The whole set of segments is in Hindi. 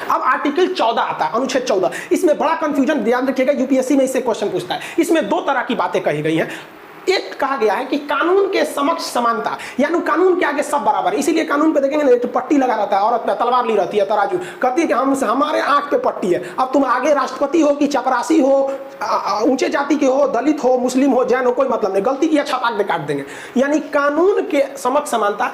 अब आर्टिकल 14 आता है, अनुच्छेद 14। इसमें बड़ा कंफ्यूजन, ध्यान रखिएगा, यूपीएससी में इससे क्वेश्चन पूछता है। इसमें दो तरह की बातें कही गई हैं। एक कहा गया है कि कानून के समक्ष समानता, यानी कानून के आगे सब बराबर है। इसीलिए कानून पे देखेंगे ना, तो पट्टी लगा रहता है, औरत पे तलवार ली रहती है, तराजू, कहती है कि हमारे आंख पे पट्टी है। अब तुम आगे राष्ट्रपति हो कि चपरासी हो, ऊंचे जाति के हो, दलित हो, मुस्लिम हो, जैन हो, कोई मतलब नहीं, गलती किया छापा के काट देंगे। यानी कानून के समक्ष समानता,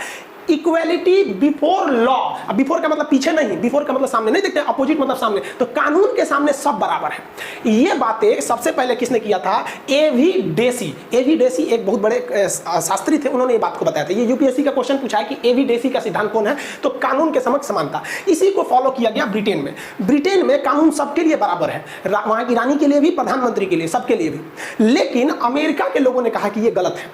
इक्वेलिटी बिफोर लॉ। बिफोर का मतलब पीछे नहीं, बिफोर का मतलब सामने नहीं, देखते हैं अपोजिट मतलब सामने। तो कानून के सामने सब बराबर है। ये बातें सबसे पहले किसने किया था? एवी डेसी। एवी डेसी एक बहुत बड़े शास्त्री थे, उन्होंने ये बात को बताया था। ये यूपीएससी का क्वेश्चन पूछा है कि एवी डेसी का सिद्धांत कौन है? तो कानून के समक्ष समानता। इसी को फॉलो किया गया ब्रिटेन में। ब्रिटेन में कानून सबके लिए बराबर है, वहां की रानी के लिए भी, प्रधानमंत्री के लिए, सबके लिए भी। लेकिन अमेरिका के लोगों ने कहा कि ये गलत है,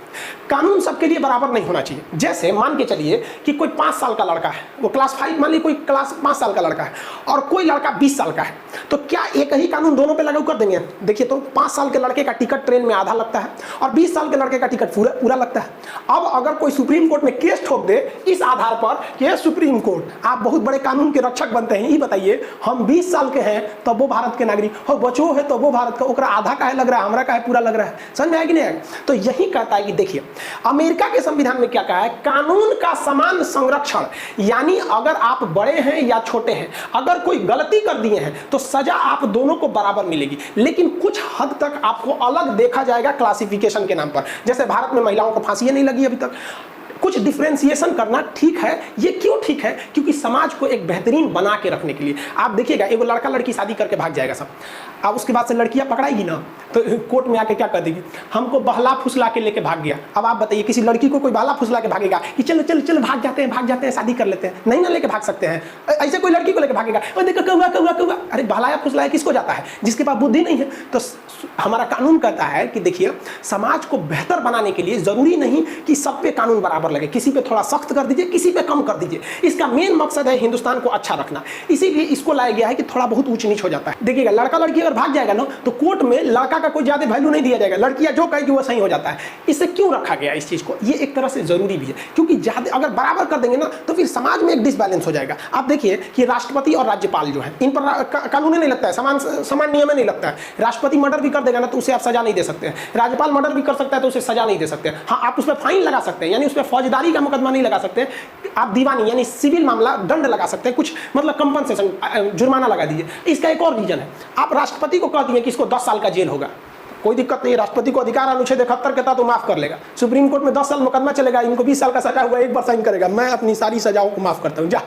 कानून सबके लिए बराबर नहीं होना चाहिए। जैसे मान के चलिए कि कोई 5 साल का लड़का है, वो क्लास 5, मान लीजिए कोई क्लास 5 साल का लड़का है, और कोई लड़का 20 साल का है, तो क्या एक ही कानून दोनों पे लागू कर देंगे? देखिए, तो 5 साल के लड़के का टिकट ट्रेन में आधा लगता है और 20 साल के लड़के का टिकट पूरा लगता है। अब अगर कोई सुप्रीम कोर्ट में केस ठोक दे इस आधार पर कि सुप्रीम कोर्ट, आप बहुत बड़े कानून के रक्षक बनते हैं, ये बताइए, हम 20 साल के हैं तब वो भारत के नागरिक हो, बचो है तो वो भारत का, ओकरा आधा का है लग रहा है, हमरा का है पूरा लग रहा है। समझ में आया कि नहीं आया? तो यही कहता है कि देखिए, अमेरिका के संविधान में क्या कहा है? कानून का समान संरक्षण। यानी अगर आप बड़े हैं या छोटे हैं, अगर कोई गलती कर दिए हैं तो सजा आप दोनों को बराबर मिलेगी, लेकिन कुछ हद तक आपको अलग देखा जाएगा क्लासिफिकेशन के नाम पर। जैसे भारत में महिलाओं को फांसी नहीं लगी अभी तक। कुछ डिफरेंशिएशन करना ठीक है। ये क्यों ठीक है? क्योंकि समाज को एक बेहतरीन बना के रखने के लिए। आप देखिएगा, एगो लड़का लड़की शादी करके भाग जाएगा सब, अब उसके बाद से लड़कियां पकड़ाएगी ना, तो कोर्ट में आके क्या कर देगी? हमको बहला फुसला के लेके भाग गया। अब आप बताइए, किसी लड़की को कोई बहला फुसला के भागेगा कि चलो चलो चलो भाग जाते हैं, शादी कर लेते हैं? नहीं ना, लेके भाग सकते हैं। ऐसे कोई लड़की को लेके भागेगा, देखो कौवा कौवा कौवा, अरे बहलाया फुसलाया किसको जाता है? जिसके पास बुद्धि नहीं है। तो हमारा कानून कहता है कि देखिए, समाज को बेहतर बनाने के लिए जरूरी नहीं कि सब पे कानून बराबर लगे, किसी पे थोड़ा सख्त कर दीजिए, किसी पे कम कर दीजिए। इसका मेन मकसद है हिंदुस्तान को अच्छा रखना। इसीलिए इसको लाया गया है कि थोड़ा बहुत ऊंच नीच हो जाता है। देखिएगा, लड़का लड़की अगर भाग जाएगा ना, तो कोर्ट में लड़का का कोई ज्यादा वैल्यू नहीं दिया जाएगा, लड़कियां जो कहेगी वो सही हो जाता है। इससे क्यों रखा गया इस चीज को? ये एक तरह से जरूरी भी है, क्योंकि ज्यादा अगर बराबर कर देंगे ना, तो फिर समाज में एक डिसबैलेंस हो जाएगा। आप देखिए कि राष्ट्रपति और राज्यपाल जो है, इन पर कानून नहीं लगता है, समान नियम नहीं लगता है। राष्ट्रपति मर्डर भी कर देगा ना, तो उसे आप सजा नहीं दे सकते हैं। राज्यपाल मर्डर भी कर सकता है, तो उसे सजा नहीं दे सकते हैं। हाँ, आप उस पर फाइन लगा सकते हैं, यानी उस पर फौजदारी का मुकदमा नहीं लगा सकते। आप दीवानी यानी सिविल मामला, दंड लगा सकते हैं, कुछ मतलब कंपनसेशन, जुर्माना लगा दीजिए। इसका एक और रीजन है, आप राष्ट्रपति को कह दिए कि इसको 10 साल का जेल होगा, कोई दिक्कत नहीं, राष्ट्रपति को अधिकार अनुच्छेद 71 के तहत तो माफ कर लेगा। सुप्रीम कोर्ट में 10 साल मुकदमा चलेगा, इनको 20 साल का सजा हुआ, एक बार साइन करेगा, मैं अपनी सारी सजाओं को माफ करता हूँ, जा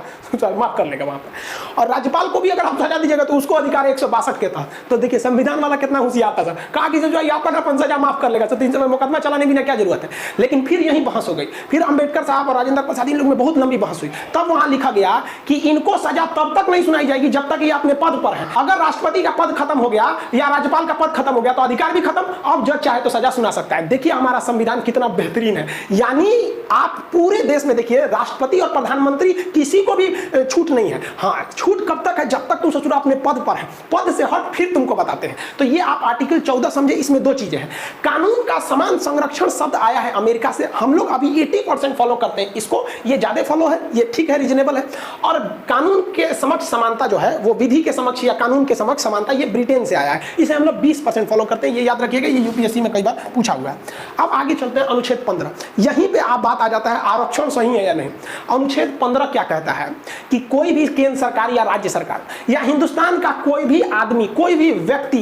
माफ कर लेगा वहां पर। और राज्यपाल को भी अगर आप सजा दीजिएगा तो उसको अधिकार 162 के तहत। तो देखिए, संविधान वाला कितना होशियार था सर, कहा कि जो आपका अपन सजा माफ कर लेगा, तो 3 समय मुकदमा चलाने की ना क्या जरूरत है। लेकिन फिर यही बहस हो गई। फिर अंबेडकर साहब और राजेंद्र प्रसाद, इन लोगों में बहुत लंबी बहस हुई। तब वहां लिखा गया कि इनको सजा तब तक नहीं सुनाई जाएगी जब तक ये अपने पद पर है। अगर राष्ट्रपति का पद खत्म हो गया या राज्यपाल का पद खत्म हो गया तो अधिकार भी खत्म, अब जज चाहे तो सजा सुना सकता है। देखिए हमारा संविधान कितना बेहतरीन है। यानी आप पूरे देश में देखिए, राष्ट्रपति और प्रधानमंत्री किसी को भी छूट नहीं है। हाँ, छूट कब तक है? जब तक तुम ससुरा अपने पद पर है, पद से हट फिर तुमको बताते हैं। तो ये आप आर्टिकल 14 समझे, इसमें 2 चीजें हैं। कानून का समान संरक्षण शब्द आया है अमेरिका से, हम लोग अभी 80% फॉलो करते हैं इसको, ये ज्यादा फॉलो है, ये ठीक है, रीजनेबल है। और कानून के समक्ष समानता जो है, वो विधि के समक्ष या कानून के समक्ष समानता, ये ब्रिटेन से आया है, इसे हम लोग 20% फॉलो करते हैं। ये याद रखिएगा, ये यूपीएससी में कई बार पूछा हुआ है। अब आगे चलते हैं अनुच्छेद 15। यहीं पे आप बात आ जाता है आरक्षण सही है या नहीं। अनुच्छेद 15 क्या कहता है कि कोई भी केंद्र सरकार या राज्य सरकार या हिंदुस्तान का कोई भी आदमी, कोई भी व्यक्ति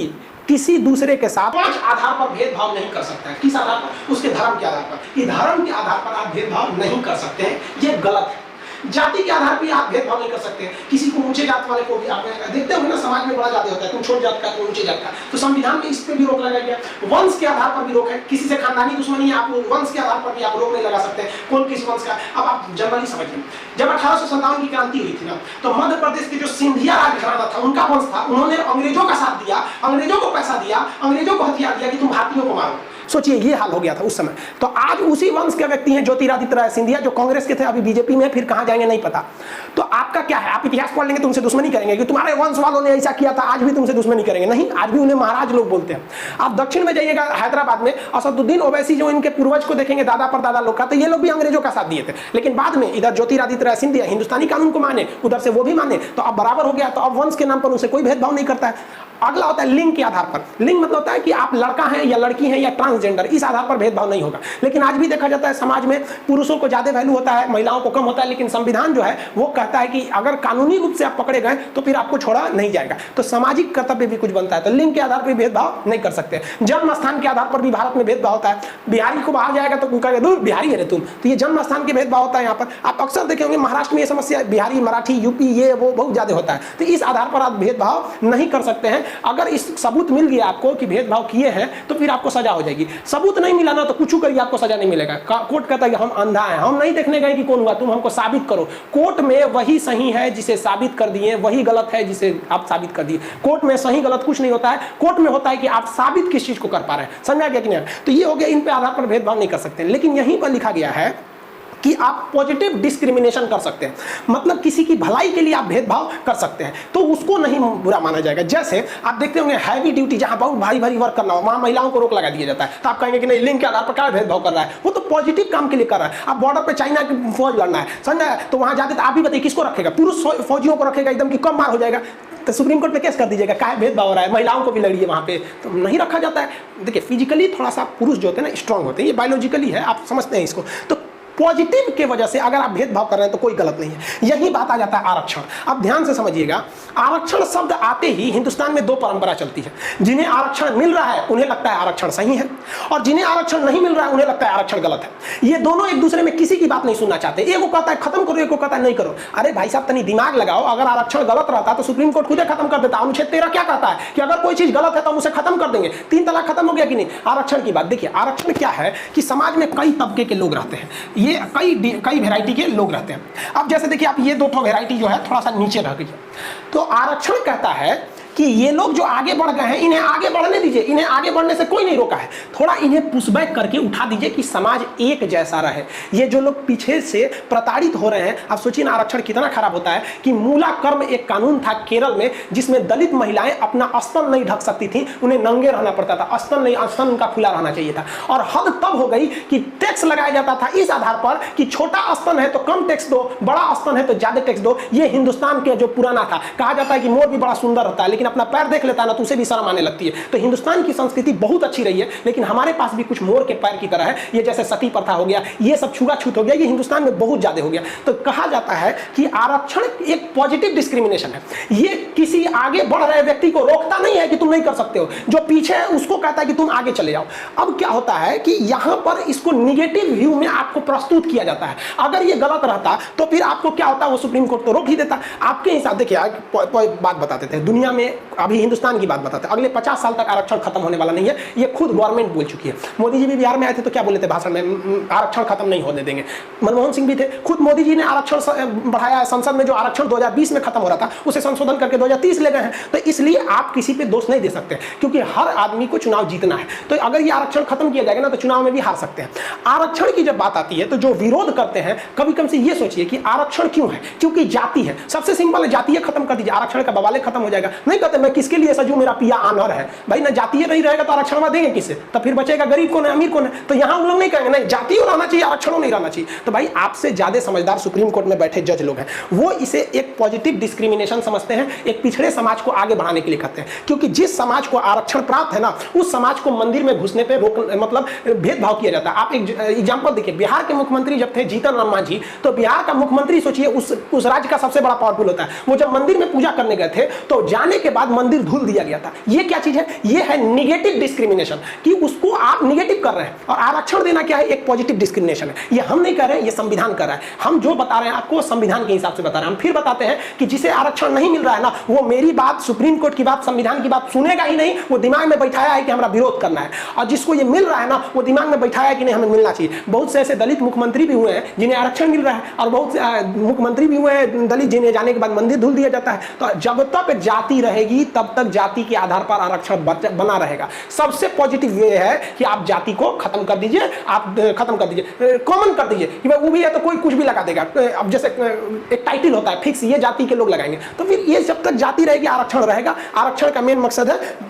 किसी दूसरे के साथ 5 आधार पर भेदभाव नहीं कर सकता है। किस आधार पर? उसके धर्म के आधार पर। कि धर्म के आधार पर आप भेदभाव नहीं कर सकते हैं, ये गलत है। जाति के आधार पर आप भेदभाव नहीं कर सकते। किसी को ऊंचे जात वाले को भी आप देखते हो ना, समाज में बड़ा ज्यादा होता है, तुम छोट जात का, तुम ऊंचे जात का, तो संविधान में इस पे भी रोक लगाया गया। वंश के आधार पर भी रोक है, किसी से खानदानी दुश्मनी है, आप वंश के आधार पर भी आप रोक नहीं लगा सकते कौन किस वंश का। अब आप जनरली समझिए, जब 1857 की क्रांति हुई थी ना, तो मध्य प्रदेश के जो सिंधिया राजघराना था, उनका वंश था, उन्होंने अंग्रेजों का साथ दिया, अंग्रेजों को पैसा दिया, अंग्रेजों को हथियार दिया कि तुम भारतीयों को मारो। सोचिए, ये हाल हो गया था उस समय। तो आज उसी वंश के व्यक्ति हैं ज्योतिरादित्य राय सिंधिया, जो कांग्रेस के थे, अभी बीजेपी में, फिर कहां जाएंगे नहीं पता। तो आप आपका क्या है, आप इतिहास पढ़ लेंगे तो उनसे दुश्मनी करेंगे कि तुम्हारे वंश वालों ने ऐसा किया था, आज भी तुमसे दुश्मनी करेंगे। नहीं, आज भी उन्हें महाराज लोग बोलते हैं। आप दक्षिण में जाइएगा हैदराबाद में, असदुद्दीन ओवैसी जो इनके पूर्वज को देखेंगे, दादा परदादा लोग का, तो ये लोग भी अंग्रेजों का साथ दिए थे। लेकिन बाद में इधर ज्योतिरादित्य राय सिंधिया हिंदुस्तानी कानून को माने, उधर से वो भी माने, तो अब बराबर हो गया। तो अब वंश के नाम पर उनसे कोई भेदभाव नहीं करता है। अगला होता है लिंग के आधार पर। लिंग मतलब होता है कि आप लड़का हैं या लड़की हैं या ट्रांसजेंडर, इस आधार पर भेदभाव नहीं होगा। लेकिन आज भी देखा जाता है समाज में पुरुषों को ज्यादा वैल्यू होता है, महिलाओं को कम होता है। लेकिन संविधान जो है वो कहता है कि अगर कानूनी रूप से आप पकड़े गए तो फिर आपको छोड़ा नहीं जाएगा। तो सामाजिक कर्तव्य भी कुछ बनता है। तो लिंग के आधार पर भेदभाव नहीं कर सकते। जन्म स्थान के आधार पर भी भारत में भेदभाव होता है। बिहारी को बाहर जाएगा तो कहेगा दूर बिहारी है रे तुम, तो ये जन्म स्थान के भेदभाव होता है। यहाँ पर आप अक्सर देखे होंगे महाराष्ट्र में ये समस्या, बिहारी, मराठी, यूपी, ये वो बहुत ज्यादा होता है। तो इस आधार पर आप भेदभाव नहीं कर सकते हैं। अगर इस सबूत मिल गया आपको कि भेदभाव किए हैं तो फिर आपको सजा हो जाएगी। सबूत नहीं मिला ना तो कुछ करिए, आपको सजा नहीं मिलेगा। कोर्ट कहता है कि हम अंधा हैं, हम नहीं देखने गए कि कौन हुआ, तुम हमको साबित करो। कोर्ट में वही सही है जिसे साबित कर दिए, वही गलत है जिसे आप साबित कर दिए। कोर्ट में सही गलत कुछ नहीं होता है। कोर्ट में होता है कि आप साबित किस चीज को कर पा रहे हैं। समझा गया कि नहीं? तो ये हो गया, इन पे आधार पर भेदभाव नहीं कर सकते। लेकिन यहीं पर लिखा गया है कि आप पॉजिटिव डिस्क्रिमिनेशन कर सकते हैं, मतलब किसी की भलाई के लिए आप भेदभाव कर सकते हैं, तो उसको नहीं बुरा माना जाएगा। जैसे आप देखते होंगे हैवी ड्यूटी, जहां बहुत भारी भारी वर्क करना हो, वहां महिलाओं को रोक लगा दिया जाता है। तो आप कहेंगे कि नहीं, लिंग के आधार पर क्या भेदभाव कर रहा है, वो तो पॉजिटिव काम के लिए कर रहा है। आप बॉर्डर पे चाइना की फौज लड़ना है, समझा, तो वहां जाते तो आप भी बताइए किसको रखेगा, पुरुष फौजियों को रखेगा एकदम कि कम मार हो जाएगा, तो सुप्रीम कोर्ट में केस कर दीजिएगा, क्या भेदभाव हो रहा है, महिलाओं को भी लड़िए वहां पे, तो नहीं रखा जाता है। देखिए फिजिकली थोड़ा सा पुरुष जो होते हैं ना स्ट्रांग होते हैं, ये बायोलॉजिकली है, आप समझते हैं इसको। तो पॉजिटिव के वजह से अगर आप भेदभाव कर रहे हैं तो कोई गलत नहीं है। यही बात आ जाता है आरक्षण। अब ध्यान से समझिएगा, आरक्षण शब्द आते ही हिंदुस्तान में दो परंपरा चलती है। जिन्हें आरक्षण मिल रहा है उन्हें लगता है आरक्षण सही है, और जिन्हें आरक्षण नहीं मिल रहा है उन्हें लगता है आरक्षण गलत है। ये दोनों एक दूसरे में किसी की बात नहीं सुनना चाहते। एक को कहता है खत्म करो, एक को कहता है नहीं करो। अरे भाई साहब तनी दिमाग लगाओ, अगर आरक्षण गलत रहता तो सुप्रीम कोर्ट खुद खत्म कर देता। अनुच्छेद 13 क्या कहता है कि अगर कोई चीज गलत है तो हम उसे खत्म कर देंगे। 3 तलाक खत्म हो गया कि नहीं। आरक्षण की बात देखिए, आरक्षण क्या है कि समाज में कई तबके के लोग रहते हैं, ये कई वैरायटी के लोग रहते हैं। अब जैसे देखिए आप ये दो वैरायटी जो है थोड़ा सा नीचे रह गई है, तो आरक्षण कहता है कि ये लोग जो आगे बढ़ गए हैं इन्हें आगे बढ़ने दीजिए, इन्हें आगे बढ़ने से कोई नहीं रोका है, थोड़ा इन्हें पुशबैक करके उठा दीजिए कि समाज एक जैसा रहे। ये जो लोग पीछे से प्रताड़ित हो रहे हैं, आप सोचिए ना आरक्षण कितना खराब होता है कि मूला कर्म एक कानून था केरल में, जिसमें दलित महिलाएं अपना स्तन नहीं ढक सकती थी, उन्हें नंगे रहना पड़ता था, स्तन नहीं, स्तन उनका खुला रहना चाहिए था। और हद तब हो गई कि टैक्स लगाया जाता था इस आधार पर कि छोटा स्तन है तो कम टैक्स दो, बड़ा स्तन है तो ज्यादा टैक्स दो। ये हिंदुस्तान के जो पुराना था, कहा जाता है कि मोर भी बड़ा सुंदर होता है लेकिन अपना पैर देख लेता है ना तो उसे भी शर्म आने लगती है। तो हिंदुस्तान की संस्कृति बहुत अच्छी रही है, लेकिन हमारे पास भी कुछ मोर के पैर की तरह है। ये जैसे सती प्रथा हो गया, ये सब छुआछूत हो गया, ये हिंदुस्तान में बहुत ज्यादा हो गया। तो कहा जाता है कि आरक्षण एक पॉजिटिव डिस्क्रिमिनेशन है। ये किसी आगे बढ़ रहे व्यक्ति को रोकता नहीं है कि तुम नहीं कर सकते हो, जो पीछे है उसको कहता है कि तुम आगे चले जाओ। अब क्या होता है कि यहां पर इसको निगेटिव व्यू में आपको प्रस्तुत किया जाता है। अगर ये गलत रहता तो फिर आपको क्या होता, वो सुप्रीम कोर्ट तो रोक ही देता। आपके हिसाब देखिए बात बताते थे, दुनिया में अभी हिंदुस्तान की बात बताते हैं, अगले 50 साल तक आरक्षण खत्म होने वाला नहीं है, ये खुद गवर्नमेंट बोल चुकी है। मोदी जी भी बिहार में आए थे तो क्या बोले थे भाषण में, आरक्षण खत्म नहीं होने देंगे। मनमोहन सिंह भी थे, खुद मोदी जी ने आरक्षण बढ़ाया है। संसद में जो आरक्षण 2020 में खत्म हो रहा था उसे संशोधन करके 2030 ले गए हैं। तो इसलिए आप किसी पे दोष नहीं दे सकते, क्योंकि हर आदमी को चुनाव जीतना है। तो अगर ये आरक्षण खत्म किया जाएगा ना तो चुनाव में भी हार सकते हैं। आरक्षण की जब बात आती है तो जो विरोध करते हैं, कभी कभी से ये सोचिए कि आरक्षण क्यों है, क्योंकि जाति है। सबसे सिंपल है, जातीय खत्म कर दीजिए, आरक्षण का बवाले खत्म हो जाएगा। नहीं कहते मैं किसके लिए सजू, मेरा पिया आनर है। भाई ना जातीय नहीं रहेगा तो आरक्षण देंगे किसे, तो फिर बचेगा गरीब कौन है, अमीर कौन है। तो यहाँ हम लोग नहीं कहेंगे नहीं जातीय रहना चाहिए, आरक्षण नहीं रहना चाहिए। तो भाई आपसे ज्यादा समझदार सुप्रीम कोर्ट में बैठे जज लोग हैं, वो इसे एक पॉजिटिव डिस्क्रिमिनेशन समझते हैं, एक पिछड़े समाज को आगे बढ़ाने के लिए कहते हैं। क्योंकि जिस समाज को आरक्षण प्राप्त है ना, उस समाज को मंदिर में घुसने पर रोक, मतलब भेदभाव किया जाता है। आप एक एग्जाम्पल देखिए, बिहार के मुख्यमंत्री जब थे जीतन राम मांझी, तो बिहार का मुख्यमंत्री सोचिए उस राज्य का सबसे बड़ा पावरफुल होता है, वो जब मंदिर में पूजा करने गए थे तो जाने के बाद मंदिर धुल दिया गया था। ये क्या चीज है, ये है निगेटिव डिस्क्रिमिनेशन, कि उसको आप निगेटिव कर रहे हैं। और आरक्षण देना क्या है, एक पॉजिटिव डिस्क्रिमिनेशन है। ये हम नहीं कर रहे हैं, ये संविधान कर रहा है। हम जो बता रहे हैं आपको संविधान के हिसाब से बता रहे हैं। हम फिर बताते हैं कि जिसे आरक्षण नहीं मिल रहा है ना, वो मेरी बात, सुप्रीम कोर्ट की बात, संविधान की बात सुनेगा ही नहीं। वो दिमाग में बैठाया है कि हमारा विरोध करना है, और जिसको ये मिल रहा है ना, वो दिमाग में बैठाया है कि नहीं हमें मिलना चाहिए। बहुत से ऐसे दलित मुख्यमंत्री भी हुए हैं जिन्हें आरक्षण मिल रहा है, और बहुत से मुख्यमंत्री भी हुए हैं दलित जिन्हें जाने के बाद मंदिर धुल दिया जाता है। तो जब तक जाति रहेगी रहेगी तब तक जाति के आधार पर आरक्षण बना रहेगा। सबसे पॉजिटिव वे है कि आप जाति को खत्म कर दीजिए, आप खत्म कर दीजिए, कॉमन कर दीजिए कि वो भी है तो कोई कुछ भी लगा देगा। अब जैसे एक टाइटल होता है फिक्स, ये जाति के लोग लगाएंगे, तो फिर ये जब तक जाति रहेगी आरक्षण रहेगा। आरक्षण का मेन मकसद है